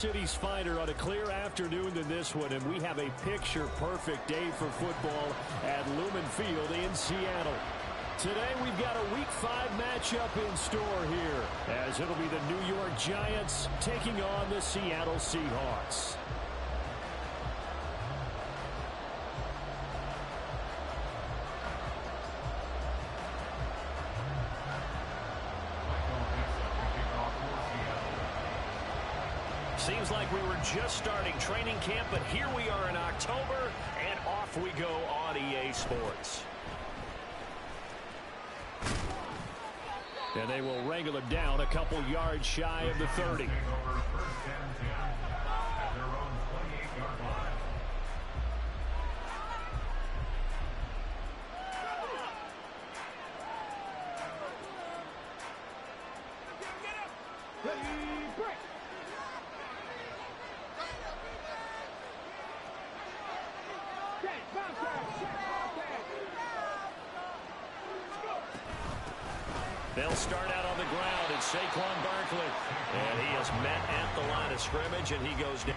City's fighter on a clear afternoon than this one, and we have a picture-perfect day for football at Lumen Field in Seattle. Today we've got a Week 5 matchup in store here, as it'll be the New York Giants taking on the Seattle Seahawks. Seems like we were just starting training camp, but here we are in October, and off we go on EA Sports. And they will wrangle him down a couple yards shy of the 30. They'll start out on the ground, and Saquon Barkley. And he is met at the line of scrimmage, and he goes down.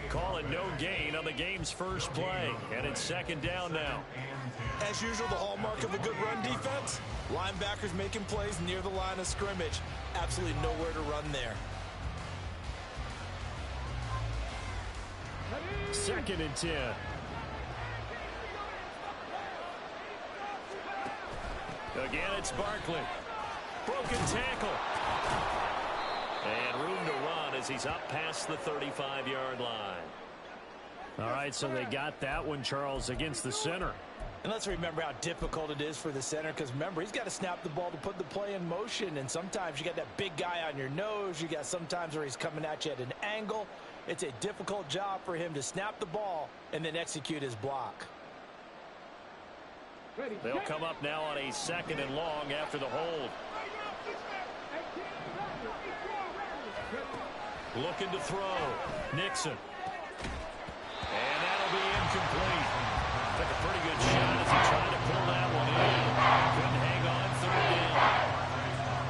Calling no gain on the game's first play, and it's second down now. As usual, the hallmark of a good run defense, linebackers making plays near the line of scrimmage. Absolutely nowhere to run there. Second and 10. Again, it's Barkley. Broken tackle. And room to run as he's up past the 35-yard line. All right, so they got that one, Charles, against the center. And let's remember how difficult it is for the center, because remember, he's got to snap the ball to put the play in motion, and sometimes you got that big guy on your nose. You got sometimes where he's coming at you at an angle. It's a difficult job for him to snap the ball and then execute his block. They'll come up now on a second and long after the hold. Looking to throw. Nixon. And that'll be incomplete. Took a pretty good shot as he tried to pull that one in. Couldn't hang on, third down.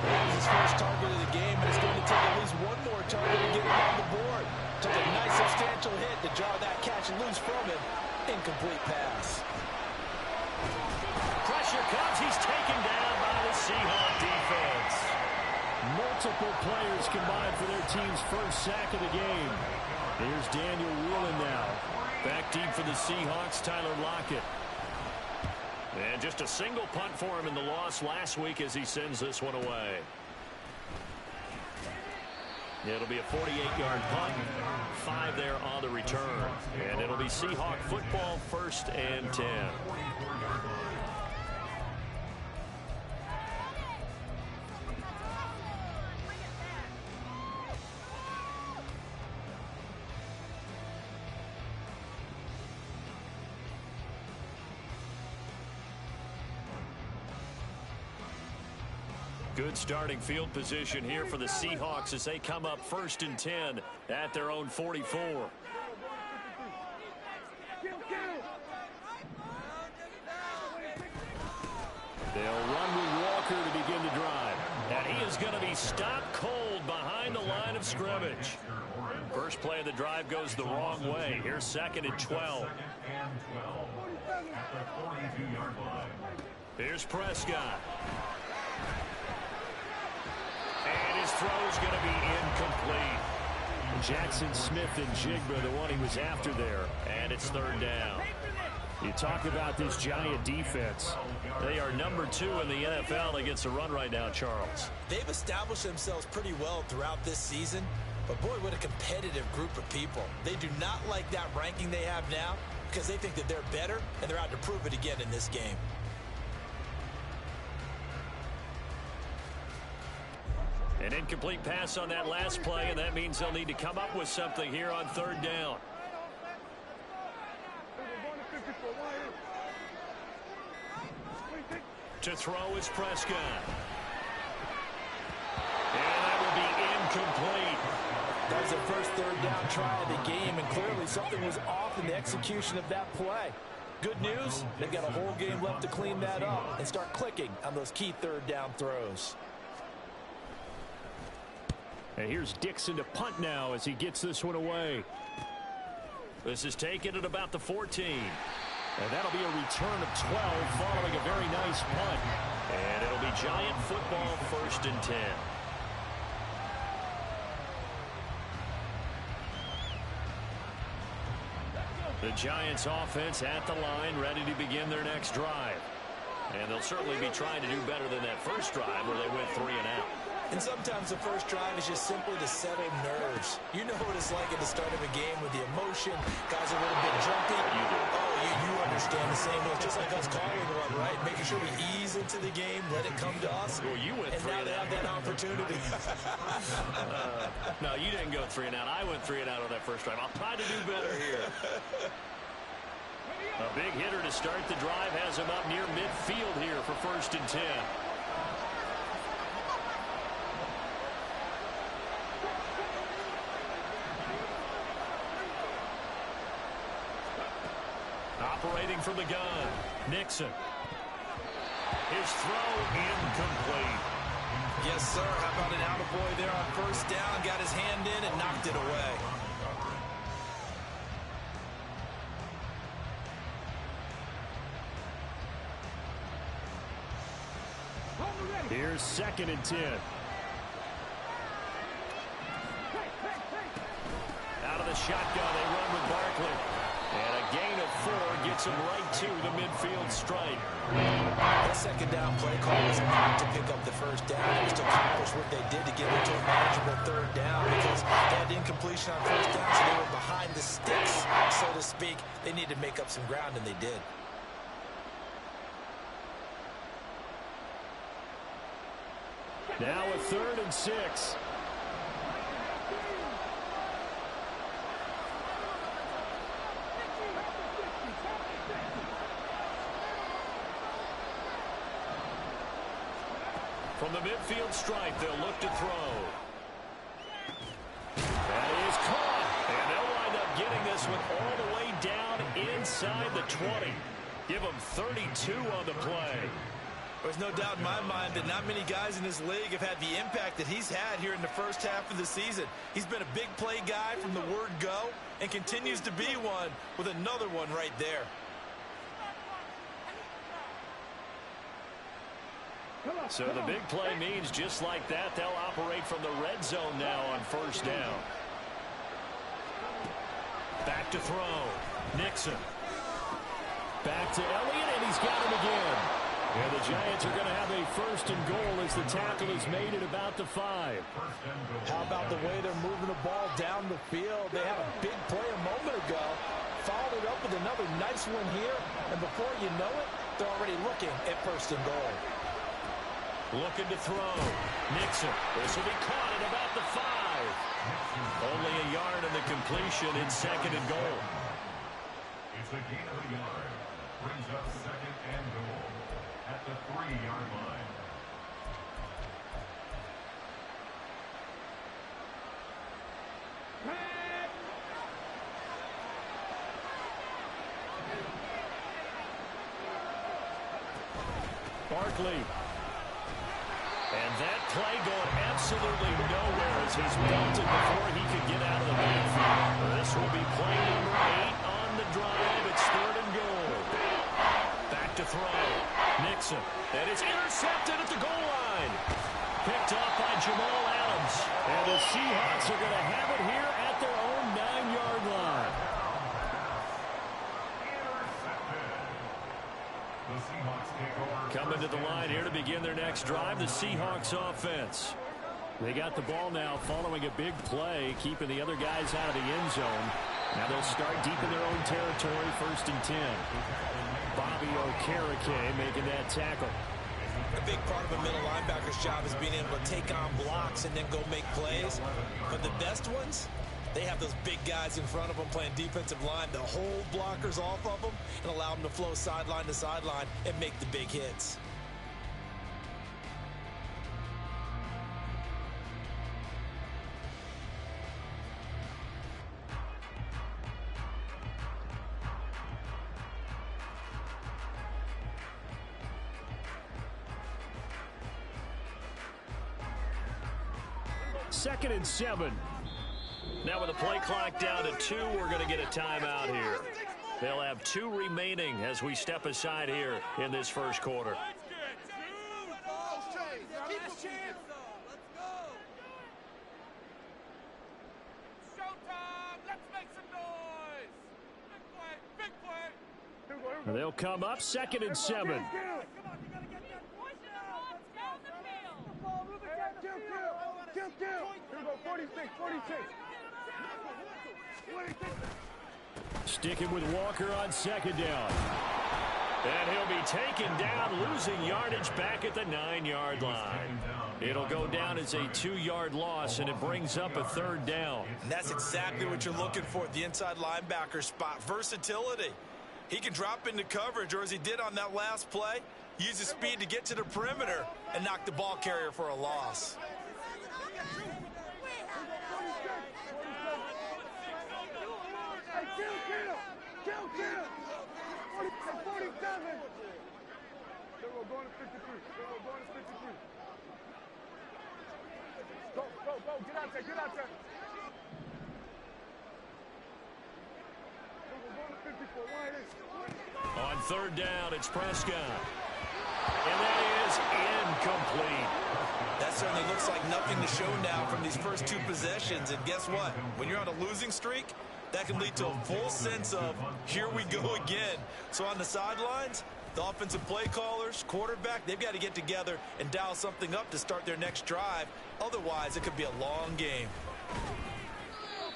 It was his first target of the game, and it's going to take at least one more target to get him on the board. Took a nice substantial hit to draw that catch loose from him. Incomplete pass. Pressure comes. He's taken down by the Seahawk defense. Multiple players combined for their team's first sack of the game. Here's Daniel Whelan now. Back deep for the Seahawks, Tyler Lockett. And just a single punt for him in the loss last week as he sends this one away. It'll be a 48-yard punt. 5 there on the return. And it'll be Seahawk football, first and 10. Good starting field position here for the Seahawks as they come up first and 10 at their own 44. They'll run with Walker to begin the drive. And he is going to be stopped cold behind the line of scrimmage. First play of the drive goes the wrong way. Here's second and 12. Here's Prescott. And his throw's going to be incomplete. Jackson Smith and Jigba, the one he was after there. And it's third down. You talk about this Giant defense. They are number 2 in the NFL against the run right now, Charles. They've established themselves pretty well throughout this season. But, boy, what a competitive group of people. They do not like that ranking they have now because they think that they're better, and they're out to prove it again in this game. An incomplete pass on that last play, and that means they'll need to come up with something here on third down. To throw is Prescott. And that will be incomplete. That was the first third down try of the game, and clearly something was off in the execution of that play. Good news, they've got a whole game left to clean that up and start clicking on those key third down throws. And here's Dixon to punt now as he gets this one away. This is taken at about the 14. And that'll be a return of 12 following a very nice punt. And it'll be Giant football, 1st and 10. The Giants offense at the line, ready to begin their next drive. And they'll certainly be trying to do better than that first drive where they went 3 and out. And sometimes the first drive is just simply to settle nerves. You know what it's like at the start of a game with the emotion. Guys are a little bit jumpy. You do. Oh, you understand the same way. Just like us calling one, right? Making sure we ease into the game, let it come to us. Well, you went 3 and now they have that opportunity. No, you didn't go 3 and out. I went 3 and out on that first drive. I'll try to do better here. A big hitter to start the drive has him up near midfield here for 1st and 10. Operating from the gun, Nixon. His throw incomplete. Yes, sir. How about an attaboy there on first down? Got his hand in and knocked it away. Here's 2nd and 10. Out of the shotgun, they run with Barkley. And a gain of 4 gets him right to the midfield stripe. That second down play call was not to pick up the first down. It was to accomplish what they did to get into a manageable third down because they had incompletion on first down, so they were behind the sticks, so to speak. They needed to make up some ground, and they did. Now a 3rd and 6. From the midfield stripe, they'll look to throw. That is caught. And they'll wind up getting this one all the way down inside the 20. Give them 32 on the play. There's no doubt in my mind that not many guys in this league have had the impact that he's had here in the first half of the season. He's been a big play guy from the word go and continues to be one with another one right there. So the big play means just like that, they'll operate from the red zone now on first down. Back to throw. Nixon. Back to Elliott, and he's got him again. And the Giants are going to have a 1st and goal as the tackle is made at about the 5. How about the way they're moving the ball down the field? They had a big play a moment ago, followed it up with another nice one here, and before you know it, they're already looking at 1st and goal. Looking to throw. Nixon. This will be caught at about the 5. Only a yard in the completion in 2nd and goal. It's a gain of a yard. Brings up 2nd and goal at the 3-yard line. Barkley. And that play going absolutely nowhere as he's belted before he could get out of the backfield. This will be play number 8 on the drive. It's 3rd and goal. to throw. Nixon. And it's intercepted at the goal line. Picked off by Jamal Adams. And the Seahawks are going to have it here at their own 9-yard line. Coming to the line here to begin their next drive, the Seahawks offense. They got the ball now following a big play, keeping the other guys out of the end zone. Now they'll start deep in their own territory, 1st and 10. Bobby Okereke making that tackle. A big part of a middle linebacker's job is being able to take on blocks and then go make plays. But the best ones, they have those big guys in front of them playing defensive line to hold blockers off of them and allow them to flow sideline to sideline and make the big hits. Second and 7. Now with the play clock down to 2, we're going to get a timeout here. They'll have 2 remaining as we step aside here in this first quarter. They'll come up 2nd and 7. Sticking with Walker on 2nd down. And he'll be taken down, losing yardage back at the 9-yard line. It'll go down as a 2-yard loss, and it brings up a 3rd down. And that's exactly what you're looking for at the inside linebacker spot. Versatility. He can drop into coverage, or as he did on that last play, use his speed to get to the perimeter and knock the ball carrier for a loss. Get out there. On 3rd down, it's Prescott. And that is incomplete. That certainly looks like nothing to show now from these first 2 possessions. And guess what? When you're on a losing streak, that can lead to a full sense of, here we go again. So on the sidelines, the offensive play callers, quarterback, they've got to get together and dial something up to start their next drive. Otherwise, it could be a long game.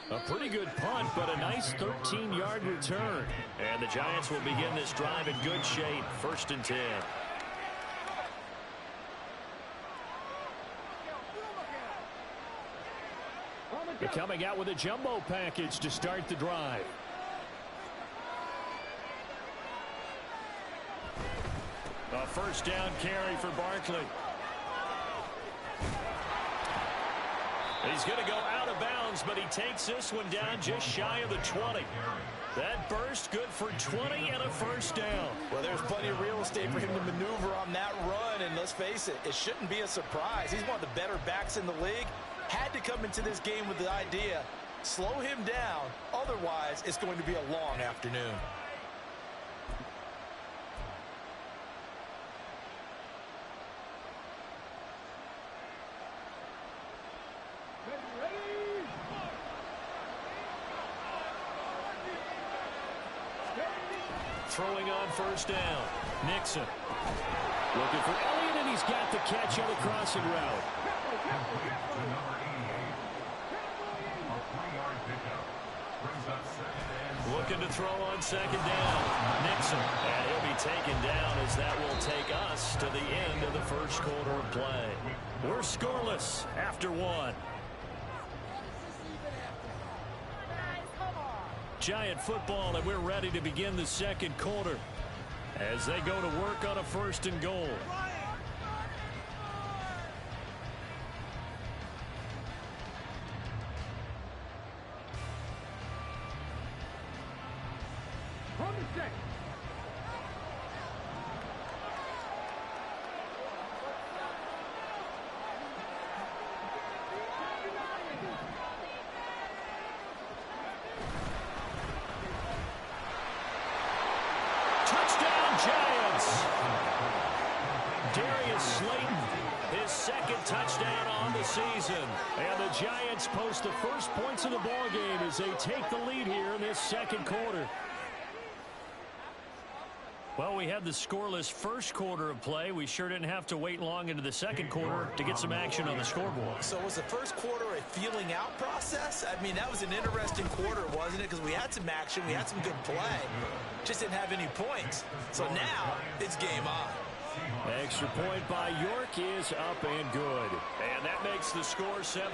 A pretty good punt, but a nice 13-yard return. And the Giants will begin this drive in good shape, 1st and 10. They're coming out with a jumbo package to start the drive. A 1st down carry for Barkley. He's going to go out of bounds, but he takes this one down just shy of the 20. That burst good for 20 and a 1st down. Well, there's plenty of real estate for him to maneuver on that run, and let's face it, it shouldn't be a surprise. He's one of the better backs in the league. Had to come into this game with the idea, slow him down, otherwise it's going to be a long afternoon. Throwing on 1st down. Nixon. Looking for Elliott, and he's got the catch on the crossing route. Looking to throw on 2nd down. Nixon. And he'll be taken down as that will take us to the end of the first quarter of play. We're scoreless after 1. Giant football, and we're ready to begin the second quarter as they go to work on a 1st and goal. Touchdown, Giants! the season. And the Giants post the first points of the ball game as they take the lead here in this second quarter. Well, we had the scoreless first quarter of play. We sure didn't have to wait long into the second quarter to get some action on the scoreboard. So was the first quarter a feeling out process? I mean, that was an interesting quarter, wasn't it? Because we had some action, we had some good play. Just didn't have any points. So now it's game on. Extra point by York is up and good. And that makes the score 7-0.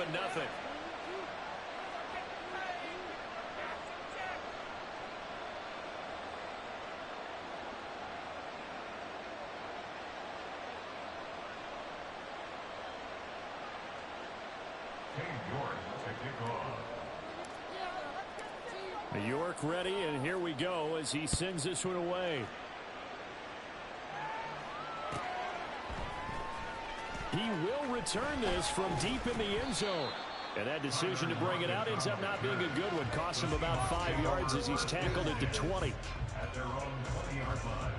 York ready, and here we go as he sends this one away. He will return this from deep in the end zone. And that decision to bring it out ends up not being a good one. Costs him about 5 yards as he's tackled at the 20. At their own 20-yard line.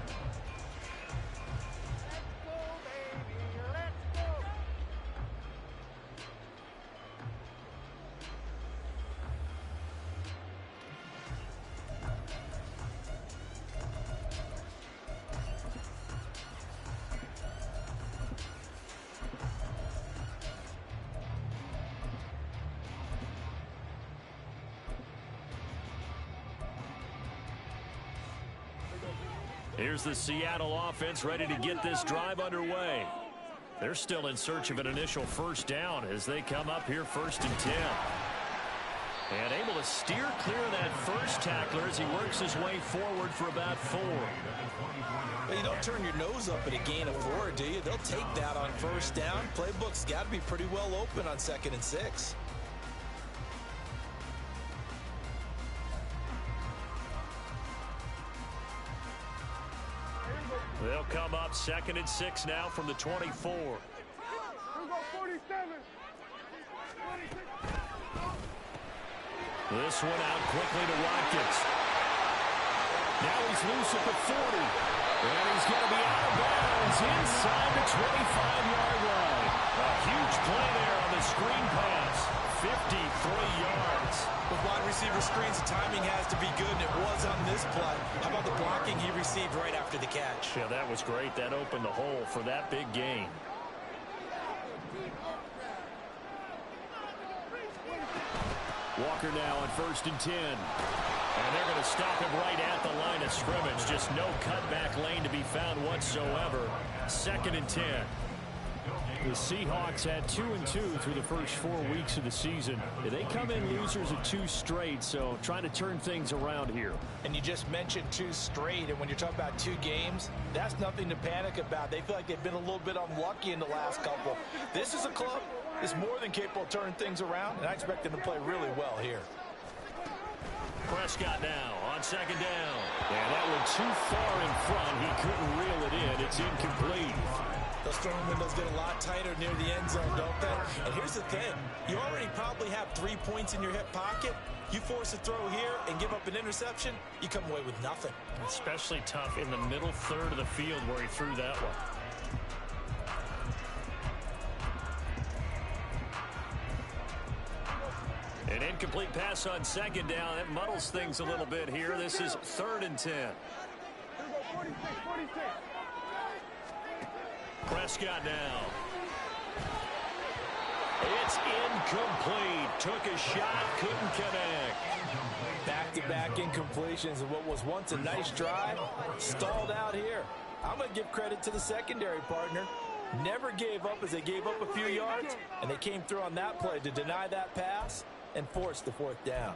Here's the Seattle offense ready to get this drive underway. They're still in search of an initial first down as they come up here 1st and 10. And able to steer clear of that first tackler as he works his way forward for about 4. Well, you don't turn your nose up at a gain of 4, do you? They'll take that on first down. Playbook's got to be pretty well open on 2nd and 6. They'll come up 2nd and 6 now from the 24. Here we go, 47. This one out quickly to Watkins. Now he's loose at the 40. And he's going to be out of bounds inside the 25-yard line. A huge play there on the screen pass. 53 yards. With wide receiver screens, the timing has to be good, and it was on this play. How about the blocking he received right after the catch? Yeah, that was great. That opened the hole for that big gain. Walker now on 1st and 10. And they're going to stop him right at the line of scrimmage. Just no cutback lane to be found whatsoever. 2nd and 10. The Seahawks had 2-2 through the first 4 weeks of the season. They come in losers of 2 straight, so trying to turn things around here. And you just mentioned 2 straight, and when you're talking about 2 games, that's nothing to panic about. They feel like they've been a little bit unlucky in the last couple. This is a club that's more than capable of turning things around, and I expect them to play really well here. Prescott now on 2nd down. And that one too far in front. He couldn't reel it in. It's incomplete. Those throwing windows get a lot tighter near the end zone, don't they? And here's the thing. You already probably have 3 points in your hip pocket. You force a throw here and give up an interception, you come away with nothing. Especially tough in the middle third of the field where he threw that one. An incomplete pass on 2nd down. That muddles things a little bit here. This is 3rd and 10. Here we go, 46, 46. Prescott now. It's incomplete. Took a shot, couldn't connect. Back-to-back incompletions of what was once a nice drive, stalled out here. I'm going to give credit to the secondary partner. Never gave up as they gave up a few yards, and they came through on that play to deny that pass and force the 4th down.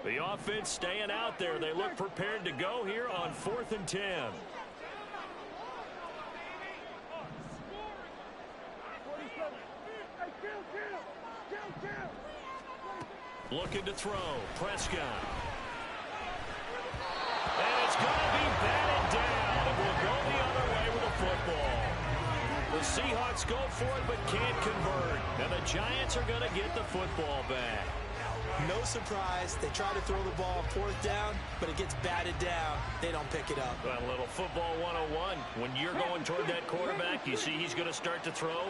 The offense staying out there. They look prepared to go here on 4th and 10. Looking to throw. Prescott. And it's going to be batted down. And we'll go the other way with the football. The Seahawks Giants go for it but can't convert. And the Giants are going to get the football back. No surprise. They try to throw the ball on 4th down, but it gets batted down. They don't pick it up. Well, a little football 101. When you're going toward that quarterback, you see he's going to start to throw.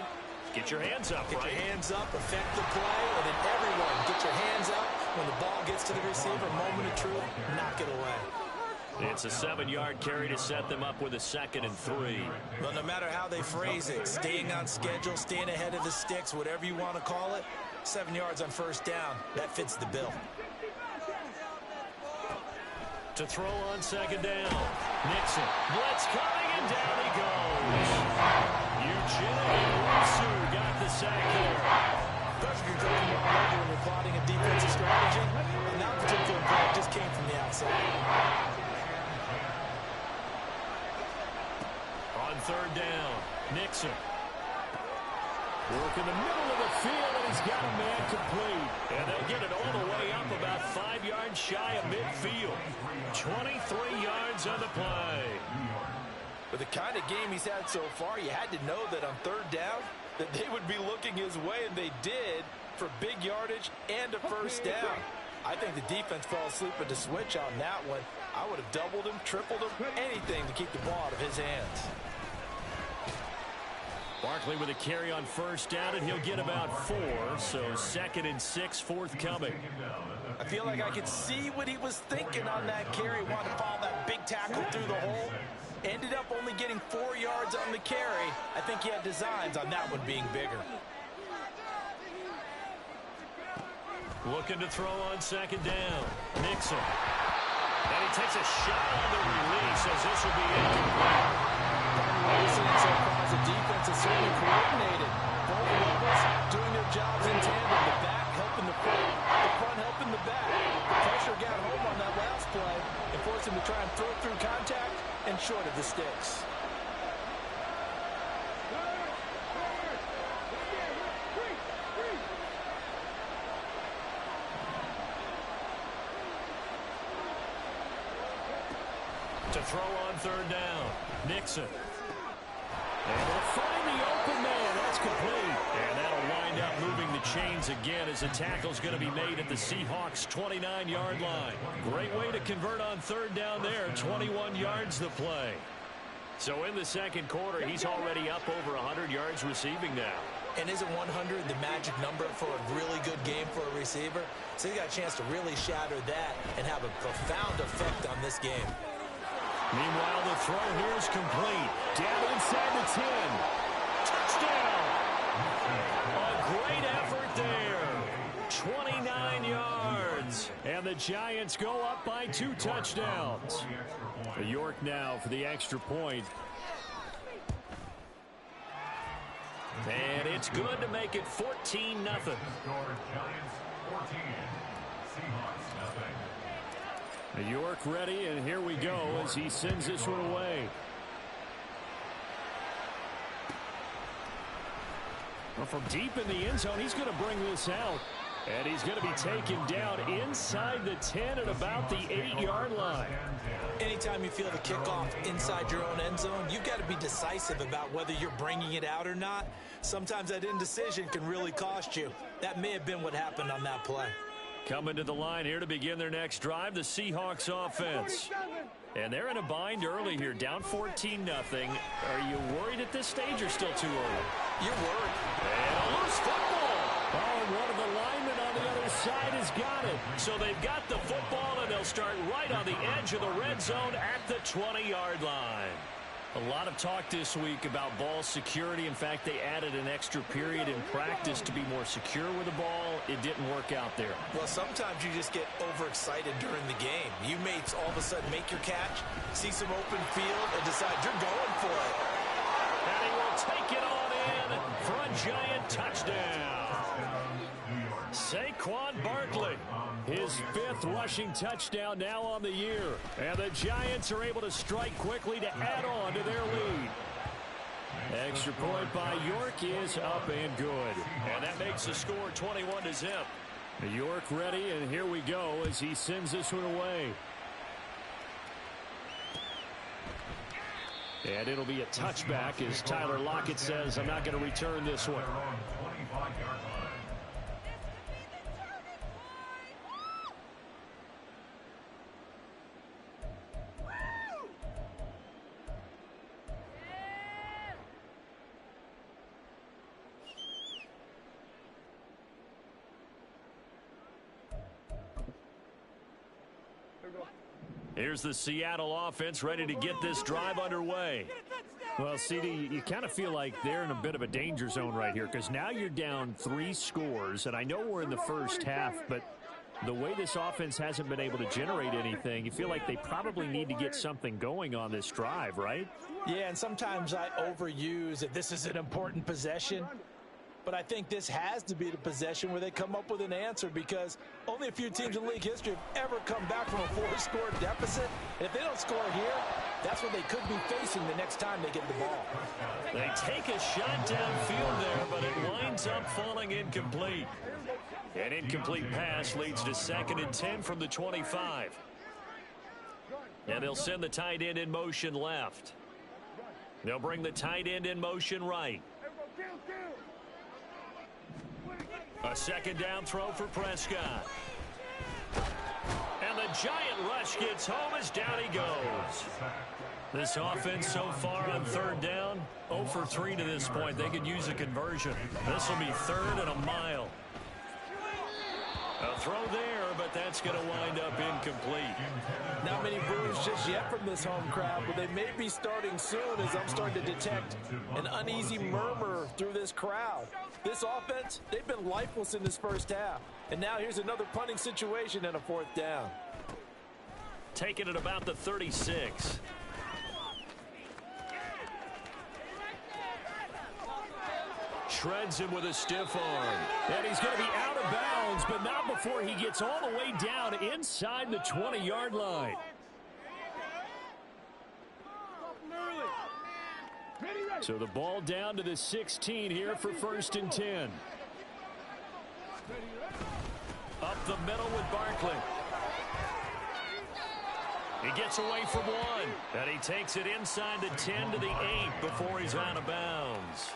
Get your hands up, Get right? your hands up, affect the play, and then everyone get your hands up. When the ball gets to the receiver, moment of truth, knock it away. It's a 7-yard carry to set them up with a 2nd and 3. Well, no matter how they phrase it, staying on schedule, staying ahead of the sticks, whatever you want to call it, 7 yards on 1st down, that fits the bill. To throw on 2nd down. Nixon. Blitz coming, and down he goes. Eugene Wusu got the sack there. Especially if you're drawing all over when you're plotting a defensive strategy. And that particular play just came from the outside. On 3rd down, Nixon. Work in the middle of the field, and he's got a man complete. And they'll get it all the way up about 5 yards shy of midfield. 23 yards on the play. With the kind of game he's had so far, you had to know that on 3rd down that they would be looking his way, and they did, for big yardage and a 1st down. I think the defense fell asleep at the switch on that one. I would have doubled him, tripled him, anything to keep the ball out of his hands. Barkley with a carry on 1st down, and he'll get about 4, so 2nd and 6 forthcoming. I feel like I could see what he was thinking on that carry. Wanted to follow that big tackle through the hole. Ended up only getting 4 yards on the carry. I think he had designs on that one being bigger. Looking to throw on 2nd down. Nixon. And he takes a shot on the release as this will be incomplete. What we're seeing so far is the defense is certainly coordinated. Both levels doing their jobs in tandem. The back helping the front, the front helping the back. The pressure got home on that last play and forced him to try and throw through contact and short of the sticks. To throw on 3rd down. Nixon. And they'll find the open man. That's complete. And that'll wind up moving the chains again as the tackle's going to be made at the Seahawks' 29-yard line. Great way to convert on 3rd down there. 21 yards the play. So in the 2nd quarter, he's already up over 100 yards receiving now. And isn't 100 the magic number for a really good game for a receiver? So he got a chance to really shatter that and have a profound effect on this game. Meanwhile, the throw here is complete. Down inside the 10. Touchdown! A great effort there. 29 yards. And the Giants go up by 2 touchdowns. York now for the extra point. And it's good to make it 14-0. York ready, and here we go as he sends this one away. Well, from deep in the end zone, he's going to bring this out. And he's going to be taken down inside the 10 at about the 8-yard line. Anytime you feel the kickoff inside your own end zone, you've got to be decisive about whether you're bringing it out or not. Sometimes that indecision can really cost you. That may have been what happened on that play. Coming to the line here to begin their next drive, the Seahawks offense. And they're in a bind early here, down 14-0. Are you worried at this stage or still too early? You're worried. And a loose football. Oh, and one of the linemen on the other side has got it. So they've got the football, and they'll start right on the edge of the red zone at the 20-yard line. A lot of talk this week about ball security. In fact, they added an extra period in practice to be more secure with the ball. It didn't work out there. Well, sometimes you just get overexcited during the game. You may all of a sudden make your catch, see some open field, and decide you're going for it. And he will take it on in for a Giant touchdown. Saquon Barkley, his 5th rushing touchdown now on the year. And the Giants are able to strike quickly to add on to their lead. Extra point by York is up and good. And that makes the score 21-0. York ready, and here we go as he sends this one away. And it'll be a touchback as Tyler Lockett says, I'm not going to return this one. Here's the Seattle offense ready to get this drive underway. Well, CD, you kind of feel like they're in a bit of a danger zone right here because now you're down 3 scores, and I know we're in the first half, but the way this offense hasn't been able to generate anything, you feel like they probably need to get something going on this drive, right? Yeah, and sometimes I overuse that this is an important possession. But I think this has to be the possession where they come up with an answer because only a few teams in league history have ever come back from a 4-score deficit. And if they don't score here, that's what they could be facing the next time they get the ball. They take a shot downfield there, but it winds up falling incomplete. An incomplete pass leads to 2nd and 10 from the 25. And they'll send the tight end in motion left. They'll bring the tight end in motion right. A 2nd down throw for Prescott. And the giant rush gets home as down he goes. This offense so far on 3rd down, 0 for 3 to this point. They could use a conversion. This will be 3rd and a mile. A throw there, but that's going to wind up incomplete. Not many boos just yet from this home crowd, but they may be starting soon as I'm starting to detect an uneasy murmur through this crowd. This offense, they've been lifeless in this first half. And now here's another punting situation and a 4th down. Taken at about the 36. Shreds him with a stiff arm. And he's going to be out of bounds, but not before he gets all the way down inside the 20-yard line. So the ball down to the 16 here for 1st and 10. Up the middle with Barkley. He gets away from 1. And he takes it inside the 10 to the 8 before he's out of bounds.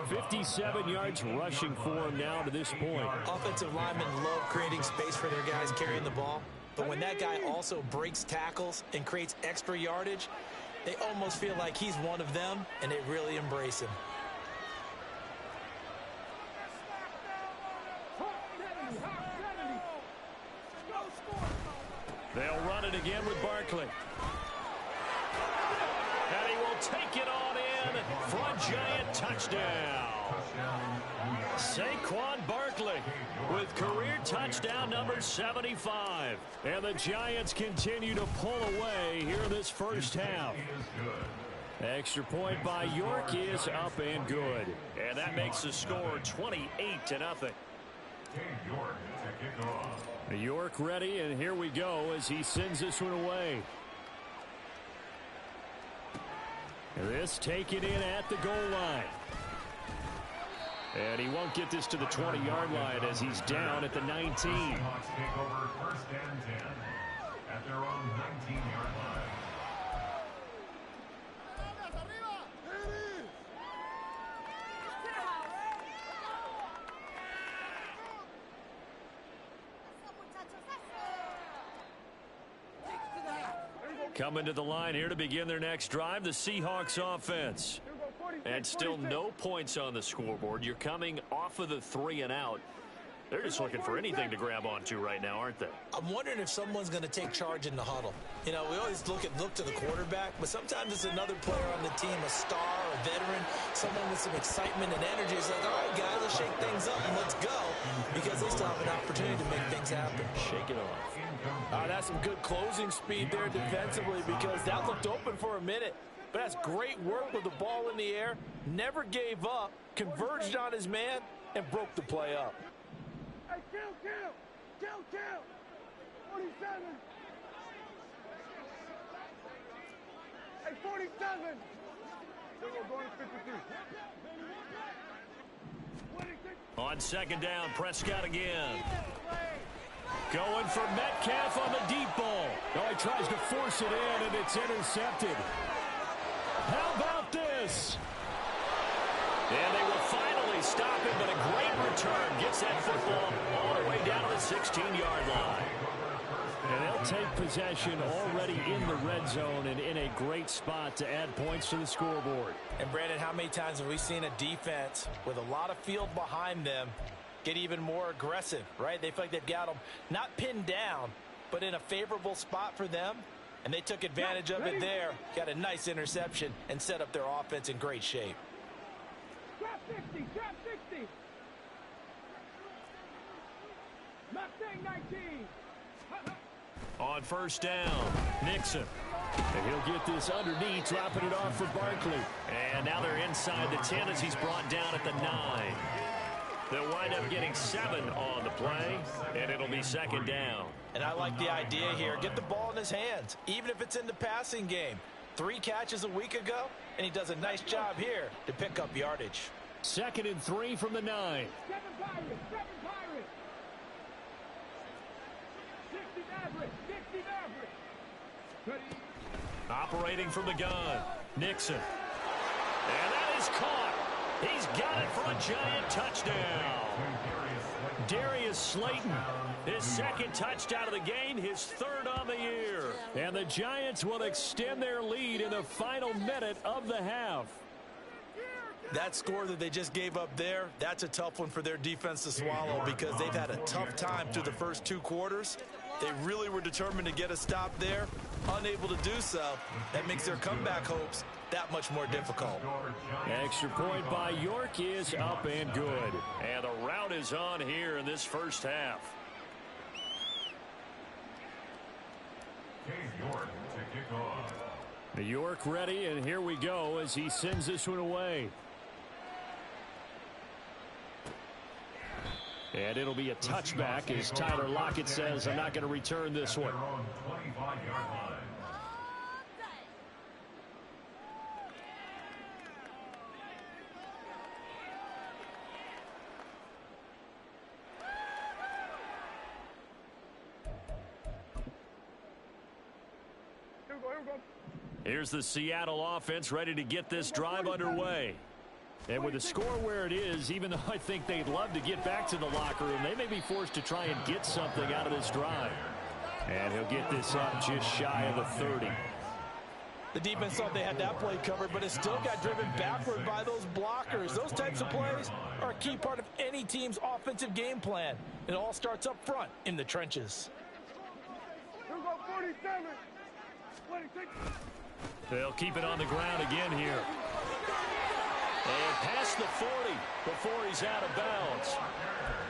57 yards rushing for him now to this point. Offensive linemen love creating space for their guys carrying the ball. But when that guy also breaks tackles and creates extra yardage, they almost feel like he's one of them, and they really embrace him. They'll run it again with Barkley. And he will take it on in for a giant touchdown. Saquon Barkley with career touchdown number 75. And the Giants continue to pull away here in this first half. Extra point by York is up and good. And that makes the score 28-0. York ready, and here we go as he sends this one away. This taken in at the goal line. And he won't get this to the 20-yard line as he's down at the 19. Take over 1st and 10 at their own 19-yard line. Coming to the line here to begin their next drive, the Seahawks offense. And still no points on the scoreboard. You're coming off of the 3 and out. They're just looking for anything to grab onto right now, aren't they? I'm wondering if someone's going to take charge in the huddle. You know, we always look to the quarterback, but sometimes it's another player on the team, a star, a veteran, someone with some excitement and energy. It's like, all right, guys, let's shake things up and let's go, because they still have an opportunity to make things happen. Shake it off. That's some good closing speed there defensively, because that looked open for a minute. But that's great work with the ball in the air. Never gave up, converged on his man, and broke the play up. Hey, kill! 47! Hey, 47! They're going to 52. On 2nd down, Prescott again. Going for Metcalf on the deep ball. Oh, he tries to force it in, and it's intercepted. How about this? And they will finally stop him, but a great return gets that football all the way down to the 16-yard line. And they'll take possession already in the red zone and in a great spot to add points to the scoreboard. And Brandon, how many times have we seen a defense with a lot of field behind them get even more aggressive, right? They feel like they've got them not pinned down, but in a favorable spot for them. And they took advantage of it there, got a nice interception, and set up their offense in great shape. Drop 60, drop 60. Mustang 19. On first down, Nixon. And he'll get this underneath, dropping it off for Barkley. And now they're inside the 10 as he's brought down at the 9. They'll wind up getting 7 on the play, and it'll be second down. And I like the idea here. Get the ball in his hands, even if it's in the passing game. 3 catches a week ago, and he does a nice job here to pick up yardage. 2nd and 3 from the 9. 7 Pirates, 7 Pirates. 60 Mavericks, 60 Mavericks. Ready? Operating from the gun, Nixon. And that is caught. He's got it for a giant touchdown. Darius Slayton, his 2nd touchdown of the game, his 3rd on the year. And the Giants will extend their lead in the final minute of the half. That score that they just gave up there, that's a tough one for their defense to swallow because they've had a tough time through the first 2 quarters. They really were determined to get a stop there, unable to do so. That makes their comeback hopes that much more difficult. Extra point by York is up and good. And the route is on here in this first half. Cade York to kick off. York ready, and here we go as he sends this one away. And it'll be a touchback as Tyler Lockett says, I'm not going to return this one. Here we go, here we go. Here's the Seattle offense ready to get this drive underway. And with the score where it is, even though I think they'd love to get back to the locker room, they may be forced to try and get something out of this drive. And he'll get this up just shy of the 30. The defense thought they had that play covered, but it still got driven backward by those blockers. Those types of plays are a key part of any team's offensive game plan. It all starts up front in the trenches. Here we go, 47. 26. They'll keep it on the ground again here. And past the 40 before he's out of bounds.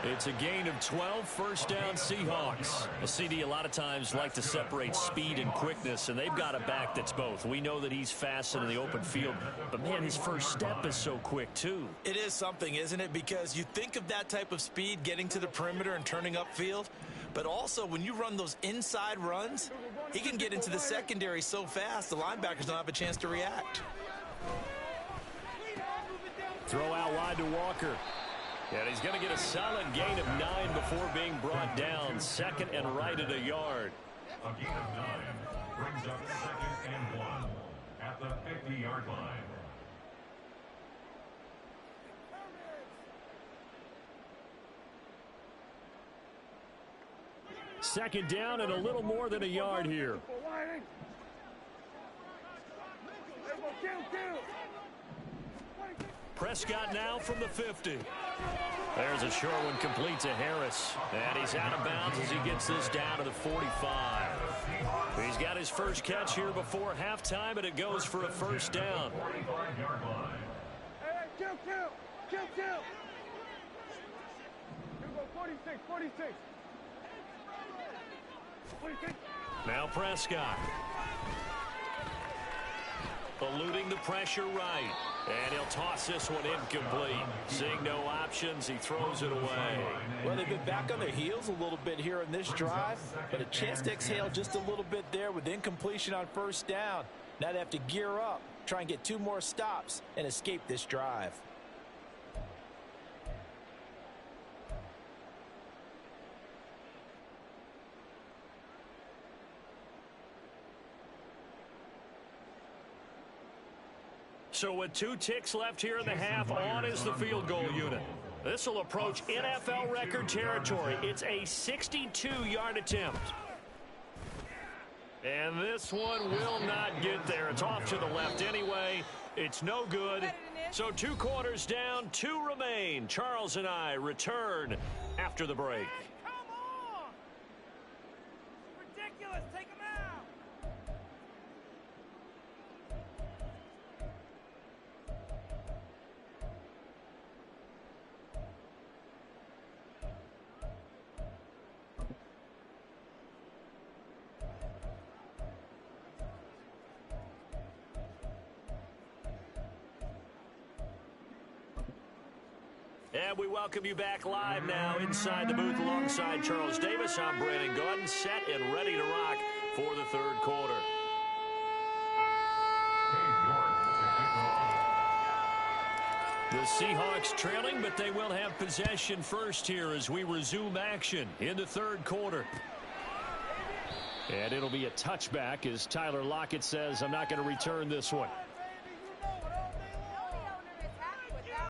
It's a gain of 12, first down Seahawks. A CD a lot of times like to separate speed and quickness, and they've got a back that's both. We know that he's fast in the open field, but man, his first step is so quick too. It is something, isn't it? Because you think of that type of speed getting to the perimeter and turning upfield, but also when you run those inside runs, he can get into the secondary so fast the linebackers don't have a chance to react. Throw out wide to Walker. And he's going to get a solid gain of 9 before being brought down. 2nd and right at a yard. A gain of 9 brings up 2nd and 1 at the 50-yard line. Second down and a little more than a yard here. Prescott now from the 50. There's a short one complete to Harris. And he's out of bounds as he gets this down to the 45. He's got his first catch here before halftime, and it goes for a first down. Hey, kill. Here we go, 46, 46. 46. Now Prescott. Eluding the pressure right. And he'll toss this one incomplete. Seeing no options, he throws it away. Well, they've been back on their heels a little bit here in this drive, but a chance to exhale just a little bit there with incompletion on first down. Now they have to gear up, try and get 2 more stops, and escape this drive. So with 2 ticks left here in the half, on is the field goal unit. This will approach NFL record territory. It's a 62-yard attempt. And this one will not get there. It's off to the left anyway. It's no good. So 2 quarters down, 2 remain. Charles and I return after the break. Come on! Ridiculous. Take him out. And we welcome you back live now inside the booth alongside Charles Davis. I'm Brandon Gaudin, set and ready to rock for the 3rd quarter. The Seahawks trailing, but they will have possession first here as we resume action in the 3rd quarter. And it'll be a touchback as Tyler Lockett says, I'm not going to return this one.